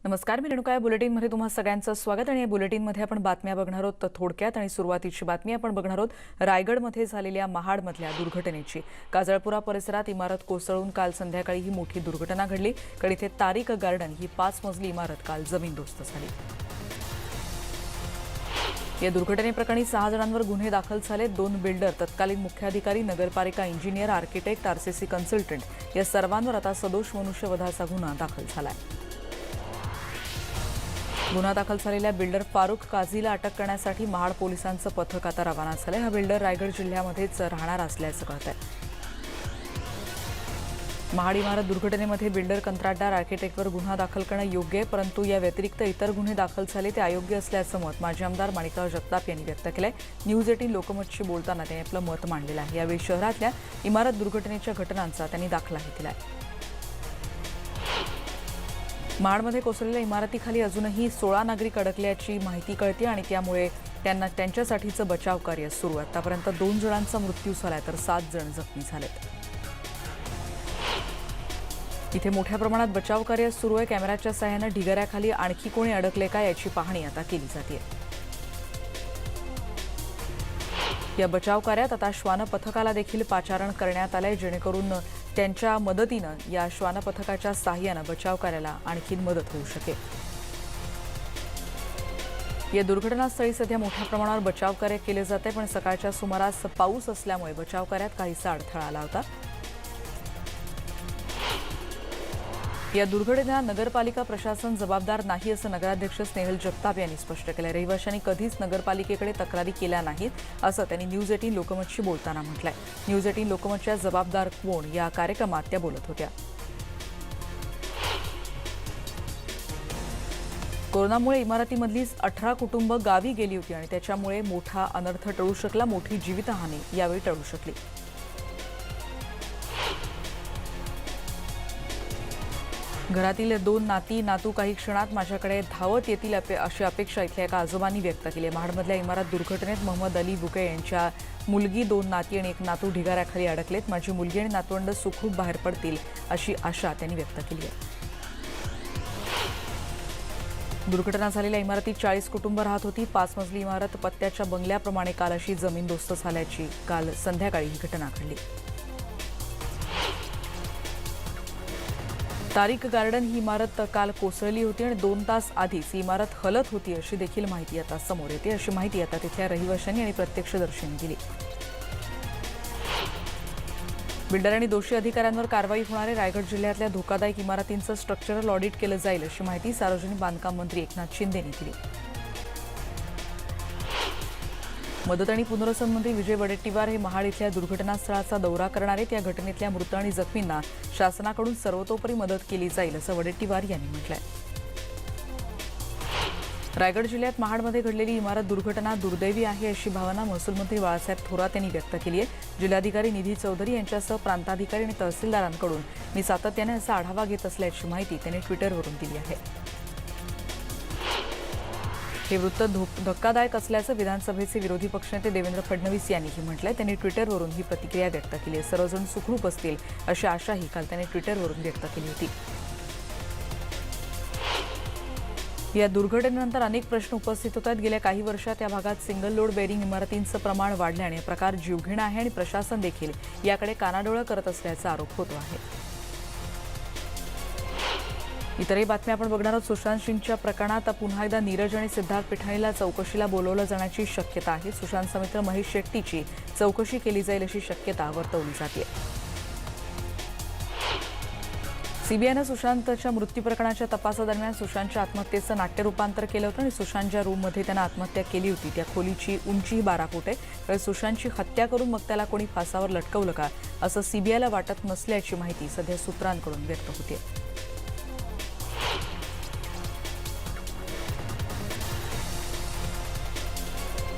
नमस्कार, मी रेणुका. बुलेटिनमध्ये तुम्हा सगळ्यांचं स्वागत. आणि या बुलेटिनमध्ये आपण बातम्या बघणार आहोत थोडक्यात. आणि सुरुवातीची बातमी आपण बघणार आहोत रायगडमध्ये झालेल्या महाडमधल्या दुर्घटनेची. काजळपुरा परिसरात इमारत कोसळून काल संध्याकाळी ही मोठी दुर्घटना घडली. कारण इथे तारिक गार्डन ही 5 मजली इमारत काल जमीनदोस्त झाली. या दुर्घटनेप्रकरणी 6 जणांवर गुन्हे दाखल झाले. 2 बिल्डर, तत्कालीन मुख्याधिकारी, नगरपालिका इंजिनियर, आर्किटेक्ट, आरसीसी कन्सल्टंट या सर्वांवर आता सदोष मनुष्यवधाचा गुन्हा दाखल झाला आहे. गुन्हा दाखल झालेल्या बिल्डर फारुख काझीला अटक करण्यासाठी महाड पोलिसांचं पथक आता रवाना झालंय. हा बिल्डर रायगड जिल्ह्यामध्येच राहणार असल्याचं कळतंय. महाड इमारत दुर्घटनेमध्ये बिल्डर, कंत्राटदार, आर्किटेक्टवर गुन्हा दाखल करणं योग्य आहे, परंतु या व्यतिरिक्त इतर गुन्हे दाखल झाले ते अयोग्य असल्याचं मत माजी आमदार माणिकराव जगताप यांनी व्यक्त केलंय. न्यूज 18 लोकमतशी बोलताना त्यांनी आपलं मत मांडलेलं आहे. यावेळी शहरातल्या इमारत दुर्घटनेच्या घटनांचा त्यांनी दाखलाही दिलाय. महाडमध्ये कोसळलेल्या इमारतीखाली अजूनही 16 नागरिक अडकल्याची माहिती कळते आणि त्यामुळे त्यांच्यासाठीचं बचाव कार्य सुरू आहे. आतापर्यंत 2 जणांचा मृत्यू झालाय तर 7 जण जखमी झालेत. इथे मोठ्या प्रमाणात बचाव कार्य सुरू आहे. कॅमेऱ्याच्या सहाय्यानं ढिगाऱ्याखाली आणखी कोणी अडकले का याची पाहणी आता केली जाते. या बचाव कार्यात आता श्वान पथकाला देखील पाचारण करण्यात आलंय, जेणेकरून त्यांच्या मदतीनं या श्वान पथकाच्या सहाय्यानं बचाव कार्याला आणखी मदत होऊ शकेल. या दुर्घटनास्थळी सध्या मोठ्या प्रमाणावर बचाव कार्य केले जाते, पण सकाळच्या सुमारास पाऊस असल्यामुळे बचाव कार्यात काहीसा अडथळा आला होता. या दुर्घटनेला नगरपालिका प्रशासन जबाबदार नाही असं नगराध्यक्ष स्नेहल जगताप यांनी स्पष्ट केलं. रहिवाशांनी कधीच नगरपालिकेकडे तक्रारी केल्या नाहीत असं त्यांनी न्यूज 18 लोकमतशी बोलताना म्हटलंय. न्यूज 18 लोकमतच्या जबाबदार कोण या कार्यक्रमात त्या बोलत होत्या. कोरोनामुळे इमारतीमधली 18 कुटुंब गावी गेली होती आणि त्याच्यामुळे मोठा अनर्थ टळू शकला. मोठी जीवितहानी यावेळी टळू शकली. घरातील 2 नातू काही क्षणात माझ्याकडे धावत येतील अशी अपेक्षा इथल्या एका आजोबांनी व्यक्त केली. महाडमधल्या इमारत दुर्घटनेत मोहम्मद अली बुके यांच्या मुलगी, 2 नाती आणि 1 नातू ढिगाऱ्याखाली अडकलेत. माझी मुलगी आणि नातवंड सुखरूप बाहेर पडतील अशी आशा त्यांनी व्यक्त केली आहे. दुर्घटना झालेल्या इमारतीत 40 कुटुंब राहत होती. 5 मजली इमारत पत्त्याच्या बंगल्याप्रमाणे काल अशी जमीनदोस्त झाल्याची काल संध्याकाळी ही घटना घडली. तारिक गार्डन ही इमारत काल कोसळली होती आणि 2 तास आधीच ही इमारत हलत होती अशी देखील माहिती आता समोर येते. अशी माहिती आता तिथल्या रहिवाशांनी आणि प्रत्यक्षदर्शींनी दिली. बिल्डर आणि दोषी अधिकाऱ्यांवर कारवाई होणार आहे. रायगड जिल्ह्यातल्या धोकादायक इमारतींचं स्ट्रक्चरल ऑडिट केलं जाईल अशी माहिती सार्वजनिक बांधकाम मंत्री एकनाथ शिंदे यांनी दिली. मदत आणि पुनर्वसन मंत्री विजय वडेट्टीवार हे महाड इथल्या दुर्घटनास्थळाचा दौरा करणार आहेत. या घटनेतल्या मृत आणि जखमींना शासनाकडून सर्वतोपरी मदत केली जाईल असं वडेट्टीवार यांनी म्हटलंय. रायगड जिल्ह्यात महाडमध्ये घडलेली इमारत दुर्घटना दुर्दैवी आहे अशी भावना महसूल मंत्री बाळासाहेब थोरात यांनी व्यक्त केली आहे. जिल्हाधिकारी निधी चौधरी यांच्यासह प्रांताधिकारी आणि तहसीलदारांकडून मी सातत्याने असा आढावा घेत असल्याची माहिती त्यांनी ट्विटरवरून दिली आहे. हे वृत्त धक्कादायक असल्याचं विधानसभेचे विरोधी पक्षनेते देवेंद्र फडणवीस यांनीही म्हटलंय. त्यांनी ट्विटरवरून ही प्रतिक्रिया व्यक्त केली आहे. सर्वजण सुखरूप असतील अशी आशाही काल त्यांनी ट्विटरवरून व्यक्त केली होती. या दुर्घटनेनंतर अनेक प्रश्न उपस्थित होत आहेत. गेल्या काही वर्षात या भागात सिंगल लोड बेअरिंग इमारतींचं प्रमाण वाढल्याने प्रकार जीवघेणा आहे आणि प्रशासन देखील याकडे कानाडोळा करत असल्याचा आरोप होतो आहे. इतरही बातम्या आपण बघणार आहोत. सुशांत सिंगच्या प्रकरणात पुन्हा एकदा नीरज आणि सिद्धार्थ पिठाणीला चौकशीला बोलवलं जाण्याची शक्यता आहे. सुशांतचा मित्र महेश शेट्टीची चौकशी केली जाईल अशी शक्यता वर्तवली जाते. सीबीआयनं सुशांतच्या मृत्यू प्रकरणाच्या तपासादरम्यान सुशांतच्या आत्महत्येचं नाट्य रूपांतर केलं होतं आणि सुशांत ज्या रूममध्ये त्यानं आत्महत्या केली होती त्या खोलीची उंची 12 फूट आहे. तर सुशांतची हत्या करून मग त्याला कोणी फासावर लटकवलं का असं सीबीआयला वाटत नसल्याची माहिती सध्या सूत्रांकडून व्यक्त होते.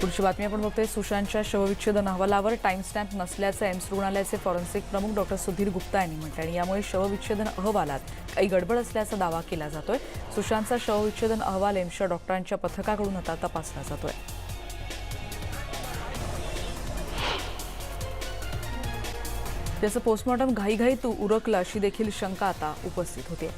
पुढची बातमी आपण बघतोय. सुशांतच्या शवविच्छेदन अहवालावर टाइमस्टॅम्प नसल्याचं एम्स रुग्णालयाचे फॉरेन्सिक प्रमुख डॉक्टर सुधीर गुप्ता यांनी म्हटलं आणि यामुळे शवविच्छेदन अहवालात काही गडबड असल्याचा दावा केला जातोय. सुशांतचा शवविच्छेदन अहवाल एम्सच्या डॉक्टरांच्या पथकाकडून आता तपासला जातोय. त्याचं पोस्टमॉर्टम घाईघाईत उरकलं अशी देखील शंका आता उपस्थित होते.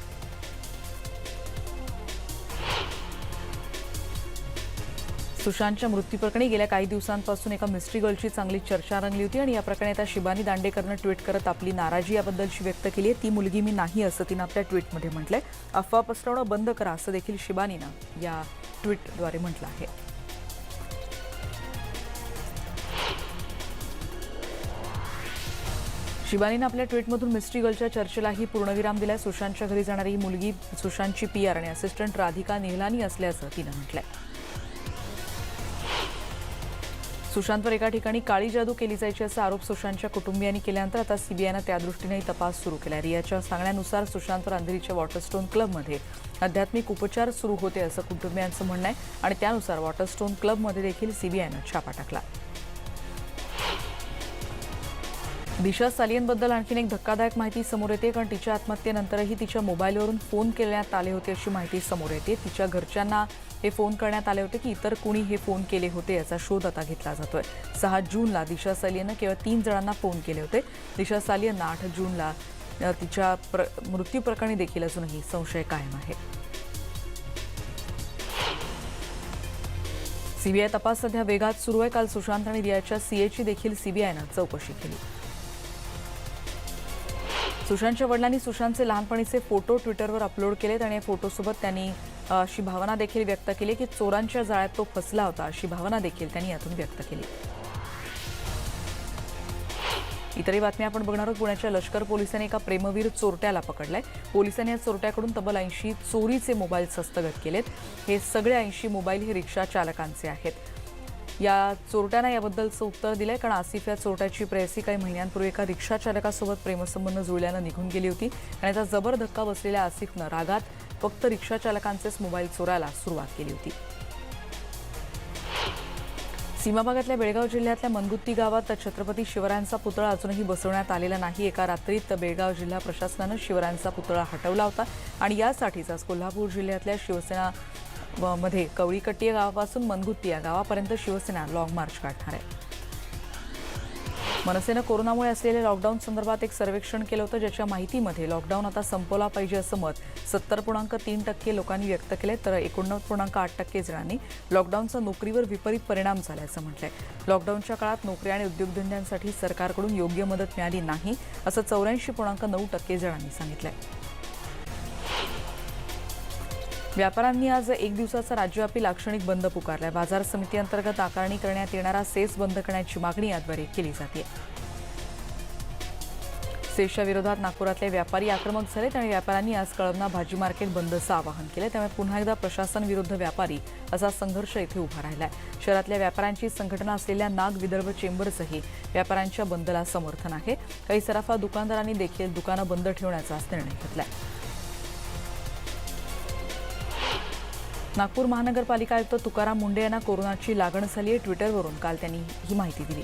सुशांतच्या मृत्यूप्रकरणी गेल्या काही दिवसांपासून एका मिस्ट्री गर्लची चांगली चर्चा रंगली होती आणि या प्रकरणी आता शिबानी दांडेकरनं ट्विट करत आपली नाराजी याबद्दलची व्यक्त केली आहे. ती मुलगी मी नाही असं तिनं आपल्या ट्विटमध्ये म्हटलंय. अफवा पसरवणं बंद करा असं देखील शिबानीनं या ट्विटद्वारे म्हटलं आहे. शिबानीनं आपल्या ट्विटमधून मिस्ट्री गर्लच्या चर्चेलाही पूर्णविराम दिलाय. सुशांतच्या घरी जाणारी ही मुलगी सुशांतची पीआर आणि असिस्टंट राधिका निहलानी असल्याचं तिनं म्हटलंय. सुशांतवर एका ठिकाणी काळी जादू केली जायची असा आरोप सुशांतच्या कुटुंबियांनी केल्यानंतर आता सीबीआयनं त्या दृष्टीनेही तपास सुरू केला. रियाच्या सांगण्यानुसार सुशांतवर अंधेरीच्या वॉटरस्टोन क्लबमध्ये आध्यात्मिक उपचार सुरू होते असं कुटुंबियांचं म्हणणं आहे आणि त्यानुसार वॉटरस्टोन क्लबमध्ये देखील सीबीआयनं छापा टाकला. दिशा सालियनबद्दल आणखीन एक धक्कादायक माहिती समोर येते, कारण तिच्या आत्महत्येनंतरही तिच्या मोबाईलवरून फोन करण्यात आले होते अशी माहिती समोर येते. तिच्या घरच्यांना हे फोन करण्यात आले होते की इतर कुणी हे फोन केले होते याचा शोध आता घेतला जातोय. 6 जूनला दिशा सालियननं केवळ 3 जणांना फोन केले होते. दिशा सालियननं 8 जूनला तिच्या मृत्यू प्रकरणी देखील अजूनही संशय कायम आहे. सीबीआय तपास सध्या वेगात सुरू आहे. काल सुशांत आणि रियाच्या सीएची देखील सीबीआयनं चौकशी केली. सुशांतच्या वडिलांनी सुशांतचे लहानपणीचे फोटो ट्विटरवर अपलोड केलेत आणि या फोटोसोबत त्यांनी अशी भावना देखील व्यक्त केली की चोरांच्या जाळ्यात तो फसला होता अशी भावना देखील त्यांनी यातून व्यक्त केली. इतरही बातम्या आपण बघणार आहोत. पुण्याच्या लष्कर पोलिसांनी एका प्रेमवीर चोरट्याला पकडलंय. पोलिसांनी या चोरट्याकडून तब्बल 80 चोरीचे मोबाईल्स हस्तगत केलेत. हे सगळे 80 मोबाईल हे रिक्षा चालकांचे आहेत. या चोरट्यानं याबद्दलचं उत्तर दिलंय, कारण आसिफ या चोरट्याची प्रेयसी काही महिन्यांपूर्वी एका रिक्षा चालकासोबत प्रेमसंबंध जुळल्यानं निघून गेली होती आणि त्याचा जबर धक्का बसलेल्या आसिफनं रागात फक्त रिक्षा चालकांचेच मोबाईल चोरायला सुरुवात केली होती. सीमा भागातल्या बेळगाव जिल्ह्यातल्या मनगुत्ती गावात छत्रपती शिवरायांचा पुतळा अजूनही बसवण्यात आलेला नाही. एका रात्रीत बेळगाव जिल्हा प्रशासनानं शिवरायांचा पुतळा हटवला होता आणि यासाठीच आज कोल्हापूर जिल्ह्यातल्या शिवसेना मध्ये कवळीकट्टी या गावापासून मनगुत्ती या गावापर्यंत शिवसेना लॉंग मार्च काढणार आहे. मनसेनं कोरोनामुळे असलेल्या लॉकडाऊन संदर्भात एक सर्वेक्षण केलं होतं, ज्याच्या माहितीमध्ये लॉकडाऊन आता संपवला पाहिजे असं मत 70.3% लोकांनी व्यक्त केले, तर 89.8% जणांनी लॉकडाऊनचा नोकरीवर विपरीत परिणाम झाल्याचं म्हटलंय. लॉकडाऊनच्या काळात नोकरी आणि उद्योगधंद्यांसाठी सरकारकडून योग्य मदत मिळाली नाही असं 84.9% जणांनी सांगितलंय. व्यापाऱ्यांनी आज एक दिवसाचा राज्यव्यापी लाक्षणिक बंद पुकारलाय. बाजार समिती अंतर्गत आकारणी करण्यात येणारा सेस बंद करण्याची मागणी याद्वारे केली जाते. सेसच्या विरोधात नागपुरातले व्यापारी आक्रमक झालेत आणि व्यापाऱ्यांनी आज कळमना भाजी मार्केट बंदचं आवाहन केलं. त्यामुळे पुन्हा एकदा प्रशासन विरुद्ध व्यापारी असा संघर्ष इथे उभा राहिलाय. शहरातल्या व्यापाऱ्यांची संघटना असलेल्या नाग विदर्भ चेंबरचंही व्यापाऱ्यांच्या बंदला समर्थन आहे. काही सराफा दुकानदारांनी देखील दुकानं बंद ठेवण्याचाच निर्णय घेतलाय. नागपूर महानगरपालिका आयुक्त तुकाराम मुंडे यांना कोरोनाची लागण झाली आहे. ट्विटरवरून काल त्यांनी ही माहिती दिली.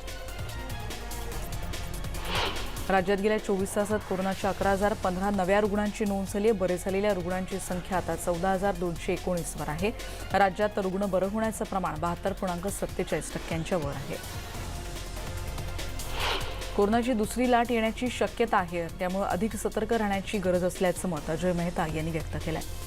राज्यात गेल्या 24 तासात कोरोनाच्या 11,015 नव्या रुग्णांची नोंद झाली आहे. बरे झालेल्या रुग्णांची संख्या आता 14,219 वर आहे. राज्यात रुग्ण बरं होण्याचं प्रमाण 72.47% वर आहे. कोरोनाची दुसरी लाट येण्याची शक्यता आहे, त्यामुळे अधिक सतर्क राहण्याची गरज असल्याचं मत अजय मेहता यांनी व्यक्त केलं आहे.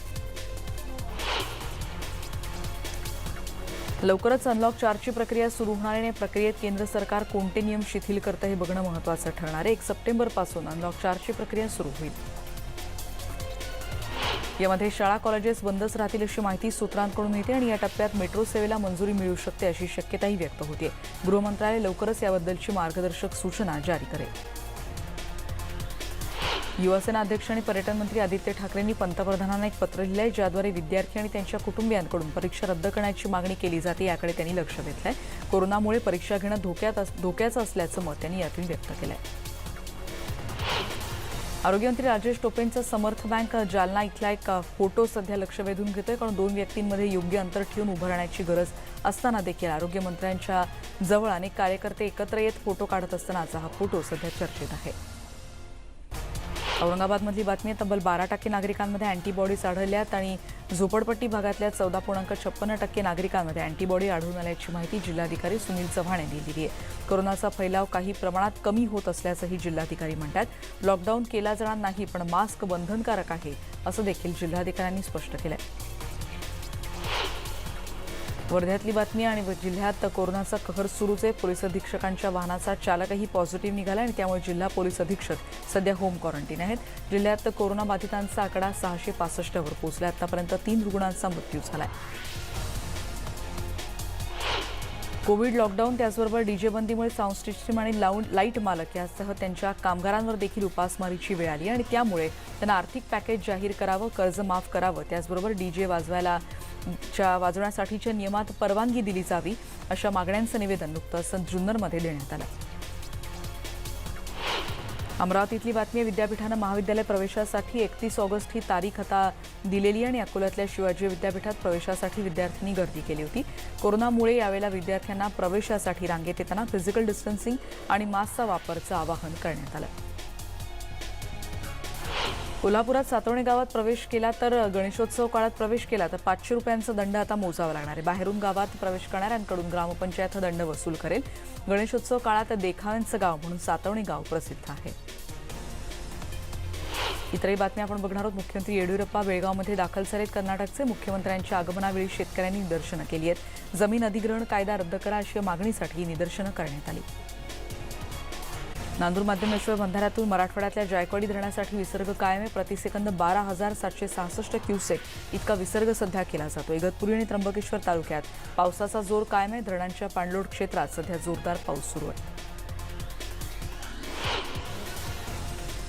लवकरच अनलॉक 4ची प्रक्रिया सुरू होणार आहे. प्रक्रियेत केंद्र सरकार कोणते नियम शिथिल करतं हे बघणं महत्त्वाचं ठरणार आहे. 1 सप्टेंबरपासून अनलॉक 4ची प्रक्रिया सुरू होईल. यामध्ये शाळा कॉलेजेस बंदच राहतील अशी माहिती सूत्रांकडून मिळते आणि या टप्प्यात मेट्रो सेवेला मंजुरी मिळू शकते अशी शक्यताही व्यक्त होते. गृह मंत्रालय लवकरच याबद्दलची मार्गदर्शक सूचना जारी करेल. युवासेना अध्यक्ष आणि पर्यटन मंत्री आदित्य ठाकरेंनी पंतप्रधानांना एक पत्र लिहिलं आहे, ज्याद्वारे विद्यार्थी आणि त्यांच्या कुटुंबियांकडून परीक्षा रद्द करण्याची मागणी केली जाते. याकडे त्यांनी लक्ष वेधलंय. कोरोनामुळे परीक्षा घेणं धोक्याचं असल्याचं मत त्यांनी यातून व्यक्त केलंय. आरोग्यमंत्री राजेश टोपेंचा समर्थ बँक जालना इथला एक फोटो सध्या लक्ष वेधून घेतोय, कारण 2 व्यक्तींमध्ये योग्य अंतर ठेवून उभं राहण्याची गरज असताना देखील आरोग्यमंत्र्यांच्या जवळ अनेक कार्यकर्ते एकत्र येत फोटो काढत असतानाचा हा फोटो सध्या चर्चेत आहे. औरंगाबादमधली बातमी. तब्बल 12% नागरिकांमध्ये अँटीबॉडीज आढळल्यात आणि झोपडपट्टी भागातल्या 14.56% नागरिकांमध्ये अँटीबॉडी आढळून आल्याची माहिती जिल्हाधिकारी सुनील चव्हाण यांनी दिली आहे. कोरोनाचा फैलाव काही प्रमाणात कमी होत असल्याचंही जिल्हाधिकारी म्हणतात. लॉकडाऊन केला जाणार नाही, पण मास्क बंधनकारक आहे असं देखील जिल्हाधिकाऱ्यांनी स्पष्ट केलंय. वर्ध्यातली बातमी आणि जिल्ह्यात कोरोनाचा कहर सुरूच आहे. पोलीस अधीक्षकांच्या वाहनाचा चालकही पॉझिटिव्ह निघाला आणि त्यामुळे जिल्हा पोलीस अधीक्षक सध्या होम क्वारंटाईन आहेत. जिल्ह्यात कोरोना बाधितांचा आकडा 665 वर पोहोचला. आतापर्यंत 3 रुग्णांचा मृत्यू झालाय. कोविड लॉकडाऊन त्याचबरोबर डीजे बंदीमुळे साऊंड सिस्टीम आणि लाईट मालक यासह त्यांच्या कामगारांवर देखील उपासमारीची वेळ आली आणि त्यामुळे त्यांना आर्थिक पॅकेज जाहीर करावं, कर्ज माफ करावं, त्याचबरोबर डीजे वाजवण्यासाठीच्या नियमात परवानगी दिली जावी अशा मागण्यांचं निवेदन नुकतंच जुन्नरमध्ये देण्यात आलं. अमरावतीतली बातमी. विद्यापीठानं महाविद्यालय प्रवेशासाठी 31 ऑगस्ट ही तारीख आता दिलेली आणि अकोल्यातल्या शिवाजी विद्यापीठात प्रवेशासाठी विद्यार्थ्यांनी गर्दी केली होती. कोरोनामुळे यावेळेला विद्यार्थ्यांना प्रवेशासाठी रांगेत येताना फिजिकल डिस्टन्सिंग आणि मास्कचा वापराचं आवाहन करण्यात आलं. कोल्हापुरात सातवणे गावात प्रवेश केला तर गणेशोत्सव काळात प्रवेश केला तर 500 रुपयांचा दंड आता मोजावा लागणार आहे. बाहेरून गावात प्रवेश करणाऱ्यांकडून ग्रामपंचायत दंड वसूल करेल. गणेशोत्सव काळात देखाव्यांचं गाव म्हणून सातवणे गाव प्रसिद्ध आहे. इतरही बातम्या आपण बघणार आहोत. मुख्यमंत्री येडियुरप्पा बेळगावमध्ये दाखल झालेत. कर्नाटकचे मुख्यमंत्र्यांच्या आगमनावेळी शेतकऱ्यांनी निदर्शनं केली आहेत. जमीन अधिग्रहण कायदा रद्द करा अशी मागणीसाठी निदर्शनं करण्यात आली. नांदूर माध्यमेश्वर बंधाऱ्यातून मराठवाड्यातल्या जायकवाडी धरणासाठी विसर्ग कायम आहे. प्रतिसेकंद 12,766 क्युसेक इतका विसर्ग सध्या केला जातो. इगतपुरी आणि त्र्यंबकेश्वर तालुक्यात पावसाचा जोर कायम आहे. धरणांच्या पाणलोट क्षेत्रात सध्या जोरदार पाऊस सुरू आहे.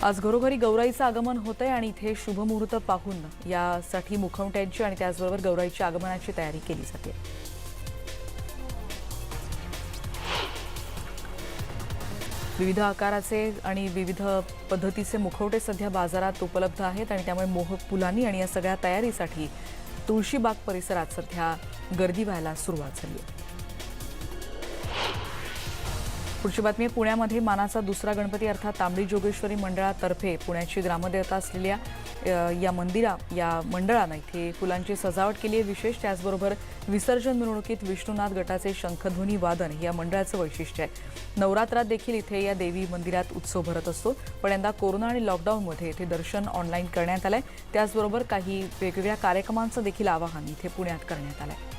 आज घरोघरी गौराईचं आगमन होतंय आणि इथे शुभमुहूर्त पाहून यासाठी मुखवट्यांची आणि त्याचबरोबर गौराईच्या आगमनाची तयारी केली जाते. विविध आकाराचे आणि विविध पद्धतीचे मुखवटे सध्या बाजारात उपलब्ध आहेत आणि त्यामुळे मोहक फुलांनी आणि या सगळ्या तयारीसाठी तुळशीबाग परिसरात सध्या गर्दी व्हायला सुरुवात झाली आहे. पुढची बातमी. पुण्यामध्ये मानाचा दुसरा गणपती अर्थात तांबडी जोगेश्वरी मंडळातर्फे पुण्याची ग्रामदेवता असलेल्या या मंडळानं इथे फुलांची सजावट केली आहे. विशेष त्याचबरोबर विसर्जन मिरवणुकीत विष्णुनाथ गटाचे शंखध्वनी वादन हे या मंडळाचं वैशिष्ट्य आहे. नवरात्रात देखील इथे या देवी मंदिरात उत्सव भरत असतो. पण यंदा कोरोना आणि लॉकडाऊनमध्ये इथे दर्शन ऑनलाईन करण्यात आलंय. त्याचबरोबर काही वेगवेगळ्या कार्यक्रमांचं देखील आवाहन इथे पुण्यात करण्यात आलंय.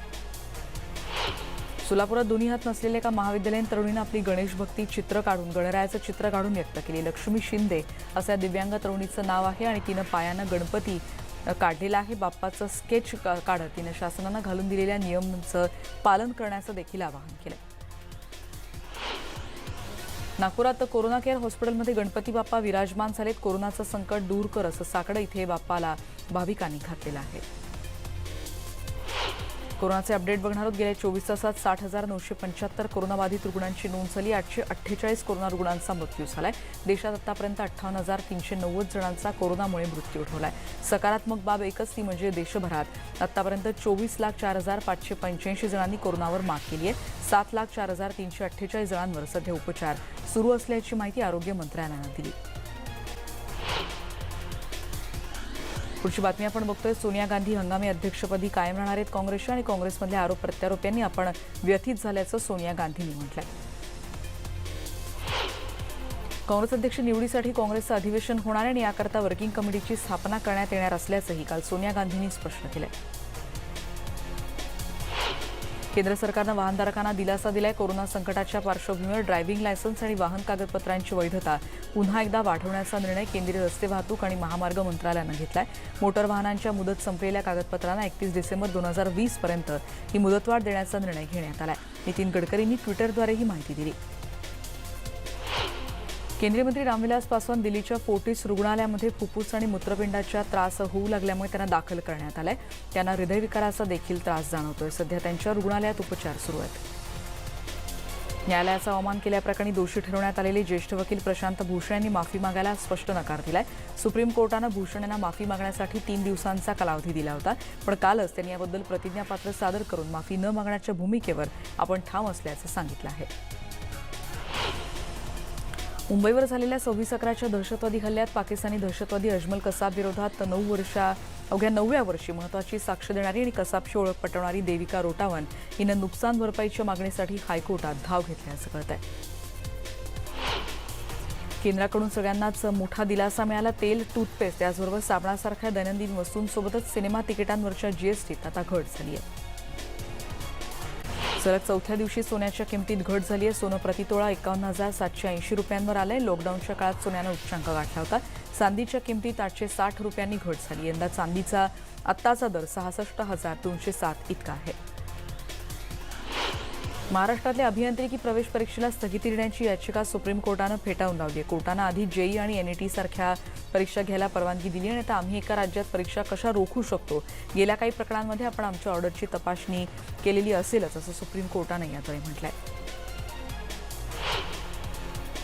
सोलापुरात दोन्ही हात नसलेल्या एका महाविद्यालयीन तरुणीनं आपली गणेश भक्ती चित्र काढून गणरायाचं चित्र काढून व्यक्त केली. लक्ष्मी शिंदे असं दिव्यांग तरुणीचं नाव आहे आणि तिनं पायानं गणपती काढलेला आहे. बाप्पाचं स्केच काढत तिनं शासनानं घालून दिलेल्या नियमांचं पालन करण्याचं देखील आवाहन केलं. नागपुरात कोरोना केअर हॉस्पिटलमध्ये गणपती बाप्पा विराजमान झालेत. कोरोनाचं संकट दूर कर असं साकडं इथे बाप्पाला भाविकांनी घातलेलं आहे. कोरोनाचे अपडेट बघणार आहोत. गेल्या 24 तासात 60,975 कोरोनाबाधित रुग्णांची नोंद झाली. 848 कोरोना रुग्णांचा मृत्यू झालाय. देशात आतापर्यंत 58,390 जणांचा कोरोनामुळे मृत्यू झालाय. सकारात्मक बाब एकच ती म्हणजे देशभरात आतापर्यंत 24,04,585 जणांनी कोरोनावर मात केली आहे. 7,04,348 जणांवर सध्या उपचार सुरू असल्याची माहिती आरोग्य मंत्रालयानं दिली. पुढची बातमी आपण बघतोय. सोनिया गांधी हंगामी अध्यक्षपदी कायम राहणार आहेत काँग्रेसच्या आणि काँग्रेसमधल्या आरोप प्रत्यारोपांनी आपण व्यथित झाल्याचं सोनिया गांधींनी म्हटलंय. काँग्रेस अध्यक्ष निवडीसाठी काँग्रेसचं अधिवेशन होणार आणि याकरता वर्किंग कमिटीची स्थापना करण्यात येणार असल्याचंही काल सोनिया गांधींनी स्पष्ट केलंय. केंद्र सरकारनं वाहनधारकांना दिलासा दिलाय. कोरोना संकटाच्या पार्श्वभूमीवर ड्रायव्हिंग लायसन्स आणि वाहन कागदपत्रांची वैधता पुन्हा एकदा वाढवण्याचा निर्णय केंद्रीय रस्ते वाहतूक आणि महामार्ग मंत्रालयानं घेतलाय. मोटर वाहनांच्या मुदत संपलेल्या कागदपत्रांना 31 डिसेंबर 2020 पर्यंत ही मुदतवाढ देण्याचा निर्णय घेण्यात आलाय. नितीन गडकरींनी ट्विटरद्वारे ही माहिती दिली. केंद्रीय मंत्री रामविलास पासवान दिल्लीच्या फोर्टिस रुग्णालयामध्ये फुफ्फुस आणि मूत्रपिंडाचा त्रास होऊ लागल्यामुळे त्यांना दाखल करण्यात आलाय. त्यांना हृदयविकाराचा देखील त्रास जाणवतोय. सध्या त्यांच्या रुग्णालयात उपचार सुरू आहेत. न्यायालयाचा अवमान केल्याप्रकरणी दोषी ठरवण्यात आलेले ज्येष्ठ वकील प्रशांत भूषण यांनी माफी मागायला स्पष्ट नकार दिलाय. सुप्रीम कोर्टानं भूषण यांना माफी मागण्यासाठी 3 दिवसांचा कालावधी दिला होता. पण कालच त्यांनी याबद्दल प्रतिज्ञापत्र सादर करून माफी न मागण्याच्या भूमिकेवर आपण ठाम असल्याचं सांगितलं आहे. मुंबईवर झालेल्या 26/11च्या दहशतवादी हल्ल्यात पाकिस्तानी दहशतवादी अजमल कसाब विरोधात अवघ्या 9व्या वर्षी महत्त्वाची साक्ष देणारी आणि कसाबची ओळख पटवणारी देविका रोटावन हिनं नुकसान भरपाईच्या मागणीसाठी हायकोर्टात धाव घेतल्याचं कळतंय. केंद्राकडून सगळ्यांनाच मोठा दिलासा मिळाला. तेल, टूथपेस्ट त्याचबरोबर साबणासारख्या दैनंदिन वस्तूंसोबतच सिनेमा तिकिटांवरच्या जीएसटीत आता घट झाली आहे. सलग चौथ्या दिवशी सोन्याच्या किमतीत घट झाली आहे. सोनं प्रतितोळा 51,780 रुपयांवर आलंय. लॉकडाऊनच्या काळात सोन्यानं उच्चांक गाठला होता. चांदीच्या किमतीत 860 रुपयांनी घट झाली. यंदा चांदीचा आत्ताचा दर 66,207 इतका आहे. महाराष्ट्रातल्या अभियांत्रिकी प्रवेश परीक्षेला स्थगिती देण्याची याचिका सुप्रीम कोर्टानं फेटाळून लावली आहे. कोर्टानं आधी जेई आणि एनईटी सारख्या परीक्षा घ्यायला परवानगी दिली आणि आता आम्ही एका राज्यात परीक्षा कशा रोखू शकतो. गेल्या काही प्रकरणांमध्ये आपण आमच्या ऑर्डरची तपासणी केलेली असेलच असं सुप्रीम कोर्टानं याद्वारे म्हटलंय.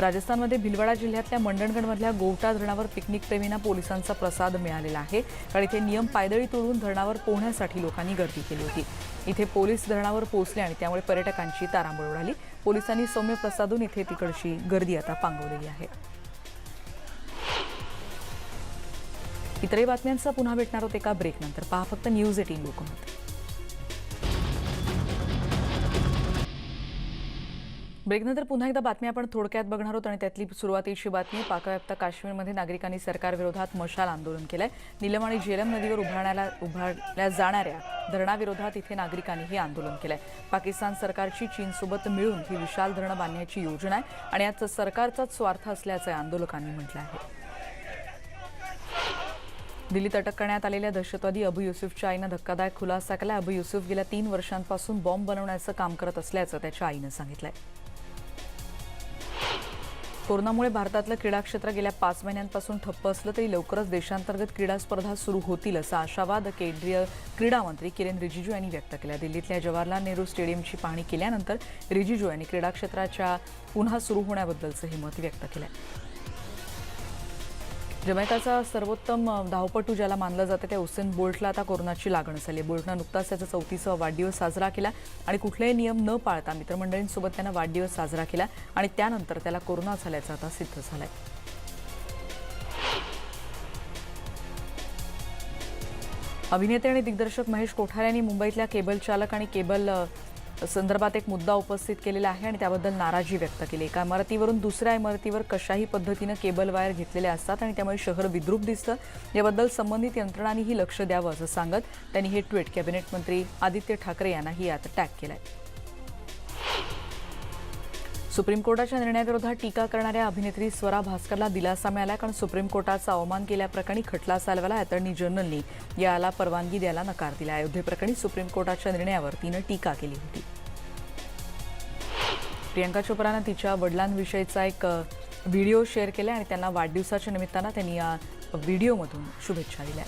राजस्थानमध्ये भिलवाडा जिल्ह्यातल्या मंडणगडमधल्या गोवटा धरणावर पिकनिक प्रेमींना पोलिसांचा प्रसाद मिळालेला आहे. कारण इथे नियम पायदळी तोडून धरणावर पोहण्यासाठी लोकांनी गर्दी केली होती. इथे पोलीस धरणावर पोहोचले आणि त्यामुळे पर्यटकांची तारांबळ उडाली. पोलिसांनी सौम्य प्रसादून इथे तिकडची गर्दी आता पांगवलेली आहे. इतरही बातम्यांचा पुन्हा भेटणार आहोत एका ब्रेकनंतर. पहा फक्त न्यूज 18 लोकमत. ब्रेकनंतर पुन्हा एकदा बातमी आपण थोडक्यात बघणार आहोत आणि त्यातली सुरुवातीची बातमी. पाकव्याप्त काश्मीरमध्ये नागरिकांनी सरकारविरोधात मशाल आंदोलन केलंय. नीलम आणि झेलम नदीवर उभारल्या जाणाऱ्या धरणाविरोधात इथे नागरिकांनी हे आंदोलन केलंय. पाकिस्तान सरकारची चीनसोबत मिळून ही विशाल धरणं बांधण्याची योजना आहे आणि यात सरकारचाच स्वार्थ असल्याचं आंदोलकांनी म्हटलं आहे. दिल्लीत अटक करण्यात आलेल्या दहशतवादी अबू युसुफच्या आईनं धक्कादायक खुलासा केला. अबू युसुफ गेल्या 3 वर्षांपासून बॉम्ब बनवण्याचं काम करत असल्याचं त्याच्या आईनं सांगितलंय. कोरोनामुळे भारतातलं क्रीडा क्षेत्र गेल्या 5 महिन्यांपासून ठप्प असलं तरी लवकरच देशांतर्गत क्रीडा स्पर्धा सुरू होतील असा आशावाद केंद्रीय क्रीडा मंत्री किरेन रिजिजू यांनी व्यक्त केला. दिल्लीतल्या जवाहरलाल नेहरू स्टेडियमची पाहणी केल्यानंतर रिजिजू यांनी क्रीडा क्षेत्राच्या पुन्हा सुरू होण्याबद्दलचं हे मत व्यक्त केलं. जमैकाचा सर्वोत्तम धावपटू ज्याला मानलं जातं त्या उसेन बोल्टला आता कोरोनाची लागण झाली. बोल्टनं नुकताच त्याचा 34वा वाढदिवस साजरा केला आणि कुठलेही नियम न पाळता मित्रमंडळींसोबत त्यानं वाढदिवस साजरा केला आणि त्यानंतर त्याला कोरोना झाल्याचं आता सिद्ध झालंय. अभिनेते आणि दिग्दर्शक महेश कोठारे यांनी मुंबईतल्या केबल चालक आणि केबल संदर्भात एक मुद्दा उपस्थित केलेला आहे आणि त्याबद्दल नाराजी व्यक्त केली. एका इमारतीवरून दुसऱ्या इमारतीवर कशाही पद्धतीनं केबल वायर घेतलेल्या असतात आणि त्यामुळे शहर विद्रूप दिसतं. याबद्दल संबंधित यंत्रणांनीही लक्ष द्यावं असं सांगत त्यांनी हे ट्विट कॅबिनेट मंत्री आदित्य ठाकरे यांनाही यात टॅग केलंय. सुप्रीम कोर्टाच्या निर्णयाविरोधात टीका करणाऱ्या अभिनेत्री स्वरा भास्करला दिलासा मिळाला. कारण सुप्रीम कोर्टाचा अवमान केल्याप्रकरणी खटला चालवायला अटॉर्नी जनरलनी याला परवानगी द्यायला नकार दिला. अयोध्येप्रकरणी सुप्रीम कोर्टाच्या निर्णयावर तिनं टीका केली होती. प्रियंका चोप्रानं तिच्या वडिलांविषयीचा एक व्हिडिओ शेअर केला आणि त्यांना वाढदिवसाच्या निमित्तानं त्यांनी या व्हिडिओमधून शुभेच्छा दिल्या.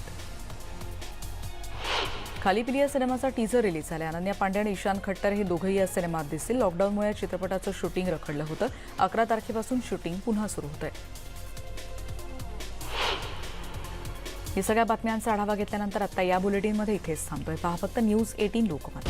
खाली पिली या सिनेमाचा टीझर रिलीज झाला. अनन्या पांडे आणि ईशान खट्टर हे दोघंही या सिनेमात दिसतील. लॉकडाऊनमुळे या चित्रपटाचं शूटिंग रखडलं होतं. 11 तारखेपासून शूटिंग पुन्हा सुरू होतंय. या सगळ्या बातम्यांचा आढावा घेतल्यानंतर आता या बुलेटिनमध्ये इथेच थांबतोय. पहा फक्त न्यूज 18 लोकमत.